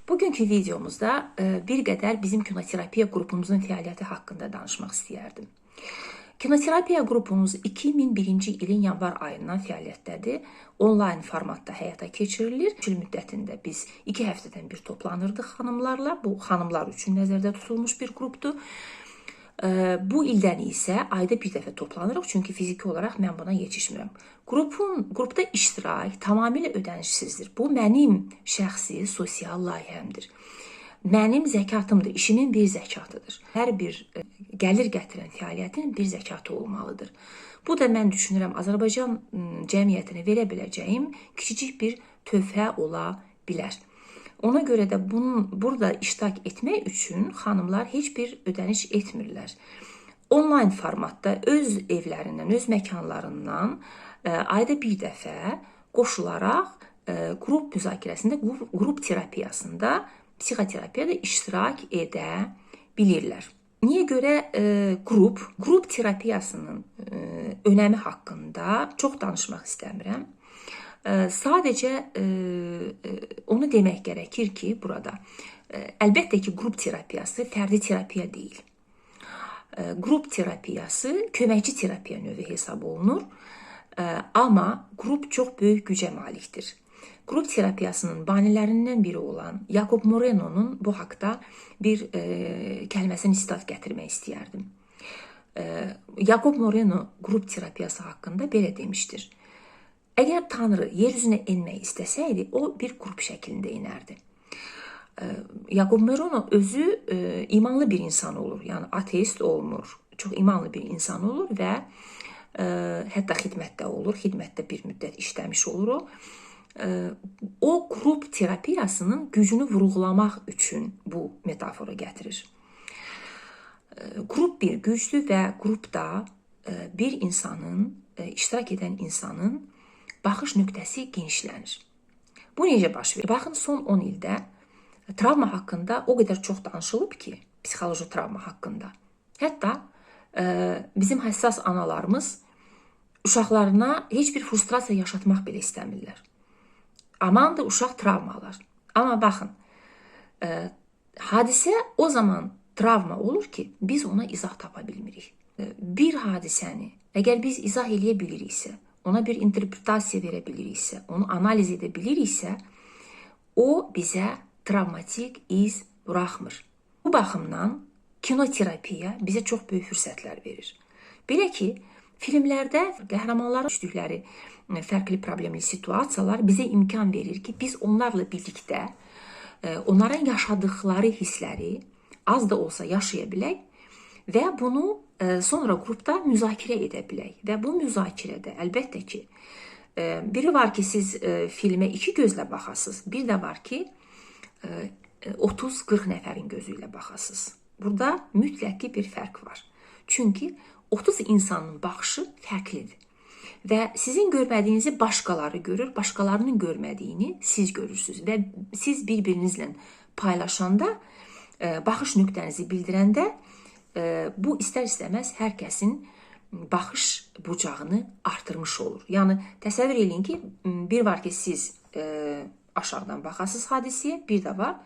Bugünkü videomuzda bir qədər bizim kinoterapiya qrupumuzun fəaliyyəti haqqında danışmaq istəyərdim. Kinoterapiya qrupumuz 2001-ci ilin yanvar ayından fəaliyyətdədir. Onlayn formatda həyata keçirilir. 3 il müddətində biz 2 həftədən bir toplanırdıq xanımlarla. Bu, xanımlar üçün nəzərdə tutulmuş bir qrupdur. Bu ildən isə ayda bir dəfə toplanırıq, çünki fiziki olaraq mən buna yetişmirəm. Qrupda iştirak tamamilə ödənişsizdir. Bu mənim şəxsi sosial layihəmdir. Mənim zəkatımdır, işimin bir zəkatıdır. Hər bir gəlir gətirən fəaliyyətin bir zəkatı olmalıdır. Bu da mən düşünürəm Azərbaycan cəmiyyətinə verə biləcəyim kiçicik bir töhfə ola bilər. Ona görə də burada iştirak etmək üçün xanımlar heç bir ödəniş etmirlər. Onlayn formatda öz evlərindən, öz məkanlarından ayda bir dəfə qoşularaq qrup müzakirəsində, qrup terapiyasında, psixoterapiyada iştirak edə bilirlər. Niyə görə qrup terapiyasının önəmi haqqında çox danışmaq istəmirəm. Sadəcə onu demək gərəkir ki, burada əlbəttə ki, qrup terapiyası fərdi terapiya deyil. Qrup terapiyası köməkçi terapiya növü hesab olunur, amma qrup çox böyük gücə malikdir. Qrup terapiyasının banilərindən biri olan Jacob Moreno'nun bu haqda bir kəlməsini sitat gətirmək istəyərdim. Jacob Moreno qrup terapiyası haqqında belə demişdir. Əgər Tanrı yer üzünə enmək istəsəydi, o bir qrup şəklində inərdi. Jacob Moreno özü imanlı bir insan olur, yəni ateist olmur, çox imanlı bir insan olur və hətta xidmətdə olur, xidmətdə bir müddət işləmiş olur o. O qrup terapiyasının gücünü vurğulamaq üçün bu metafora gətirir. Qrup bir gücdür və qrupda bir insanın, iştirak edən insanın baxış nöqtəsi genişlənir. Bu necə baş verir? Baxın, son 10 ildə travma haqqında o qədər çox danışılıb ki, psixoloji travma haqqında. Hətta bizim həssas analarımız uşaqlarına heç bir frustrasiya yaşatmaq belə istəmirlər. Amandır, uşaq travmalar. Amma baxın, hadisə o zaman travma olur ki, biz ona izah tapa bilmirik. Bir hadisəni əgər biz izah eləyə biliriksə, ona bir interpretasiya verə biliriksə, onu analiz edə biliriksə, o bizə travmatik iz buraxmır. Bu baxımdan kinoterapiya bizə çox böyük fürsətlər verir. Belə ki, filmlərdə qəhrəmanların düşdükləri fərqli problemli situasiyalar bizə imkan verir ki, biz onlarla birlikdə onların yaşadıkları hissləri az da olsa yaşaya bilək və bunu sonra qrupda müzakirə edə bilək. Və bu müzakirədə əlbəttə ki, biri var ki, siz filmə 2 gözlə baxasınız, bir də var ki, 30-40 nəfərin gözü ilə baxasınız. Burada mütləq ki, bir fərq var. Çünki 30 insanın baxışı fərqlidir. Və sizin görmədiyinizi başqaları görür, başqalarının görmədiyini siz görürsünüz. Və siz bir-birinizlə paylaşanda, baxış nöqtənizi bildirəndə, bu istər-istəməz hər kəsin baxış bucağını artırmış olur. Yəni, təsəvvür edin ki, bir var ki, siz aşağıdan baxasınız hadisəyə, bir də var,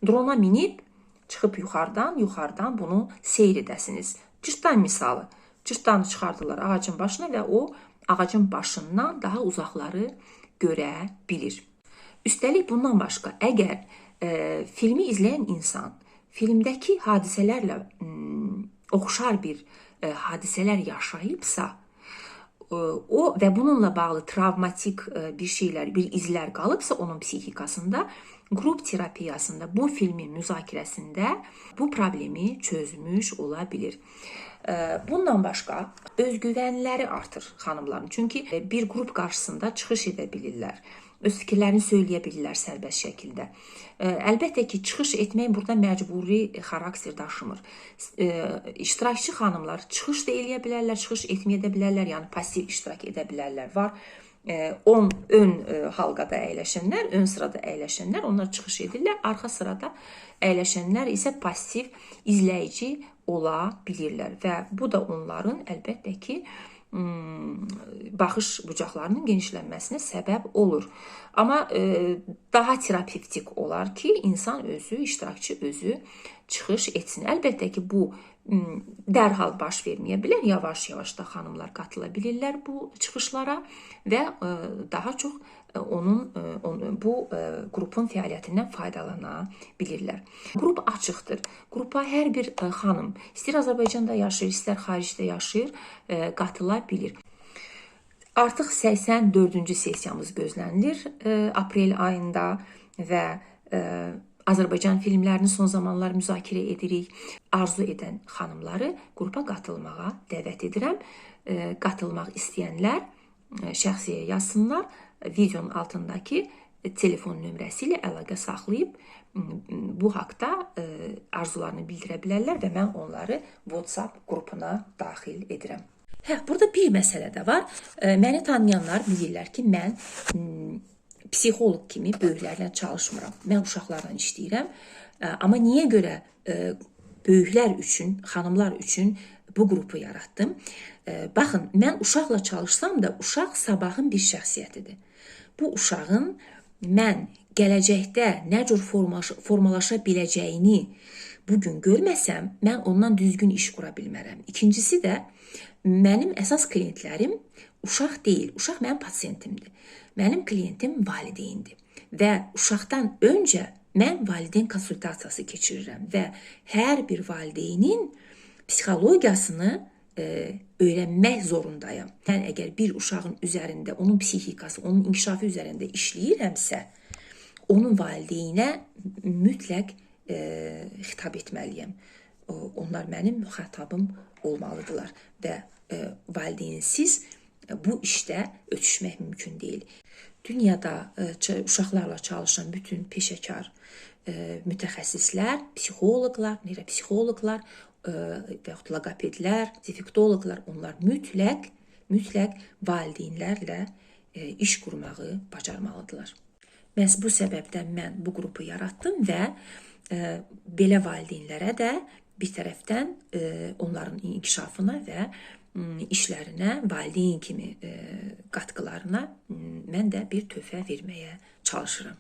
drona minib, çıxıb yuxarıdan bunu seyr edəsiniz. Cırtdan misalı, cırtdanı çıxardılar ağacın başına və o ağacın başından daha uzaqları görə bilir. Üstəlik, bundan başqa, əgər filmi izləyən insan filmdəki hadisələrlə oxşar bir hadisələr yaşayıbsa, o və bununla bağlı travmatik bir şeylər, bir izlər qalıbsa onun psixikasında, qrup terapiyasında, bu filmin müzakirəsində bu problemi çözmüş ola bilir. Bundan başqa, özgüvənləri artır xanımların. Çünki bir qrup qarşısında çıxış edə bilirlər. Öz fikirlərini söyləyə bilirlər sərbəst şəkildə. Əlbəttə ki, çıxış etmək burada məcburi xarakter daşımır. İştirakçı xanımlar çıxış da eləyə bilərlər, çıxış etməyə də bilərlər, yəni pasiv iştirak edə bilərlər. Var 10 ön halqada əyləşənlər, ön sırada əyləşənlər, onlar çıxış edirlər. Arxa sırada əyləşənlər isə pasiv izləyici ola bilirlər və bu da onların əlbəttə ki, baxış bucaqlarının genişlənməsinə səbəb olur. Amma daha terapevtik olar ki, insan özü, iştirakçı özü çıxış etsin. Əlbəttə ki, bu dərhal baş verməyə bilər. Yavaş-yavaş da xanımlar qatıla bilirlər bu çıxışlara və daha çox bu qrupun fəaliyyətindən faydalana bilirlər. Qrup açıqdır. Qrupa hər bir xanım, istər Azərbaycanda yaşayır, istər xaricdə yaşayır, qatıla bilir. Artıq 84-cü sessiyamız gözlənilir aprel ayında və Azərbaycan filmlərini son zamanlar müzakirə edirik. Arzu edən xanımları qrupa qatılmağa dəvət edirəm. Qatılmaq istəyənlər şəxsiyə yazsınlar. Videonun altındakı telefon nömrəsi ilə əlaqə saxlayıb bu haqda arzularını bildirə bilərlər və mən onları WhatsApp qrupuna daxil edirəm. Burada bir məsələ də var. Məni tanıyanlar bilirlər ki, mən psixoloq kimi böyüklərlə çalışmıram. Mən uşaqlarla işləyirəm. Amma niyə görə böyüklər üçün, xanımlar üçün bu qrupu yaratdım? Baxın, mən uşaqla çalışsam da, uşaq sabahın bir şəxsiyyətidir. Bu uşağın mən gələcəkdə nə cür formalaşa biləcəyini bugün görməsəm, mən ondan düzgün iş qura bilmərəm. İkincisi də, mənim əsas klientlərim uşaq deyil, uşaq mənim pasiyentimdir. Mənim klientim valideyndir və uşaqdan öncə mən valideyn konsultasiyası keçirirəm və hər bir valideynin psixologiyasını öyrənmək zorundayım. Mən əgər bir uşağın üzərində, onun psixikası, onun inkişafı üzərində işləyirəmsə, onun valideynə mütləq xitab etməliyəm. Onlar mənim müxatabım olmalıdırlar və valideynsiz bu işdə ötüşmək mümkün deyil. Dünyada uşaqlarla çalışan bütün peşəkar mütəxəssislər, psixoloqlar, neyropsixoloqlar və yaxud logopedlər, defektoloqlar, onlar mütləq valideynlərlə iş qurmağı bacarmalıdırlar. Məhz bu səbəbdən mən bu qrupu yaratdım və belə valideynlərə də bir tərəfdən onların inkişafına və işlərinə, valideyn kimi qatqılarına mən də bir töhfə verməyə çalışıram.